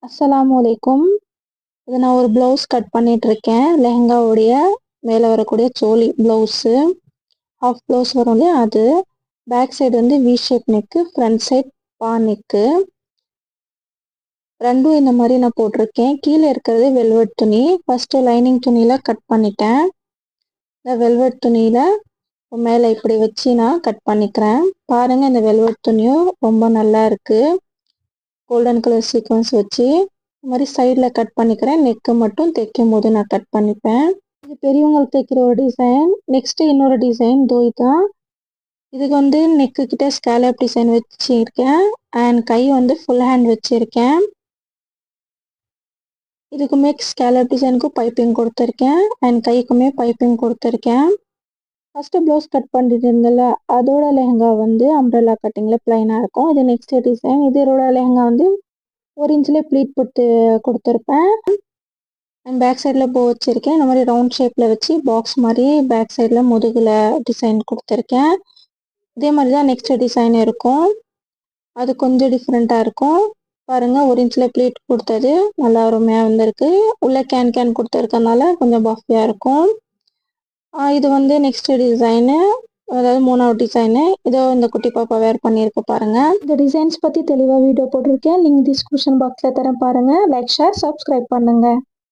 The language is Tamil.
அஸ்ஸலாமு அலைக்கும். இது நான் ஒரு ப்ளவுஸ் கட் பண்ணிட்டுருக்கேன். லெஹெங்காவுடைய மேலே வரக்கூடிய சோலி ப்ளவுஸு. ஹாஃப் ப்ளவுஸ் வரும் இல்லையா அது. பேக் சைடு வந்து V shape neck, front side பா நெக்கு. ரெண்டும் இந்த மாதிரி நான் போட்டிருக்கேன். கீழே இருக்கிறது வெல்வெட் துணி. ஃபஸ்ட்டு லைனிங் துணியில் கட் பண்ணிட்டேன். இந்த வெல்வெட் துணியில் மேலே இப்படி வச்சு நான் கட் பண்ணிக்கிறேன். பாருங்கள், இந்த வெல்வெட் துணியும் ரொம்ப நல்லா இருக்குது. கோல்டன் கலர் சீக்வன்ஸ் வச்சு இந்த மாதிரி சைடில் கட் பண்ணிக்கிறேன். நெக்கு மட்டும் தைக்கும் போது நான் கட் பண்ணிப்பேன். இது பெரியவங்களுக்கு தைக்கிற ஒரு டிசைன். நெக்ஸ்ட்டு இன்னொரு டிசைன் தான். இதுக்கு வந்து நெக்கு கிட்ட ஸ்கேலப் டிசைன் வச்சுருக்கேன். அண்ட் கை வந்து ஃபுல் ஹேண்ட் வச்சுருக்கேன். இதுக்குமே ஸ்கேலப் டிசைனுக்கும் பைப்பிங் கொடுத்துருக்கேன். அண்ட் கைக்குமே பைப்பிங் கொடுத்துருக்கேன். ஃபஸ்ட்டு ப்ளவுஸ் கட் பண்ணிட்டு இருந்தல, அதோட லெஹங்கா வந்து அம்ப்ரெல்லா கட்டிங்கில் ப்ளைனாக இருக்கும். இது நெக்ஸ்ட் டிசைன். இதோட லெஹங்கா வந்து 1 இன்ச்சில் ப்ளீட் போட்டு கொடுத்துருப்பேன். அண்ட் பேக் சைடில் போ வச்சுருக்கேன். இந்த மாதிரி ரவுண்ட் ஷேப்பில் வச்சு பாக்ஸ் மாதிரி பேக் சைடில் முதுகில் டிசைன் கொடுத்துருக்கேன். இதே மாதிரி தான் நெக்ஸ்ட் டிசைன் இருக்கும். அது கொஞ்சம் டிஃப்ரெண்ட்டாக இருக்கும். பாருங்கள், 1 இன்ச்சில் ப்ளீட் கொடுத்தது நல்லா அருமையாக வந்திருக்கு. உள்ளே கேன் கொடுத்துருக்கனால கொஞ்சம் பஃபியாக இருக்கும். இது வந்து நெக்ஸ்ட் டிசைனு, அதாவது 3வது டிசைனு. இதோ இந்த குட்டி பாப்பா வேர் பண்ணியிருக்கு பாருங்கள். இந்த டிசைன்ஸ் பற்றி தெளிவாக வீடியோ போட்டிருக்கேன். லிங்க் டிஸ்கிரிப்ஷன் பாக்ஸில் தரேன் பாருங்கள். லைக், ஷேர், சப்ஸ்கிரைப் பண்ணுங்கள்.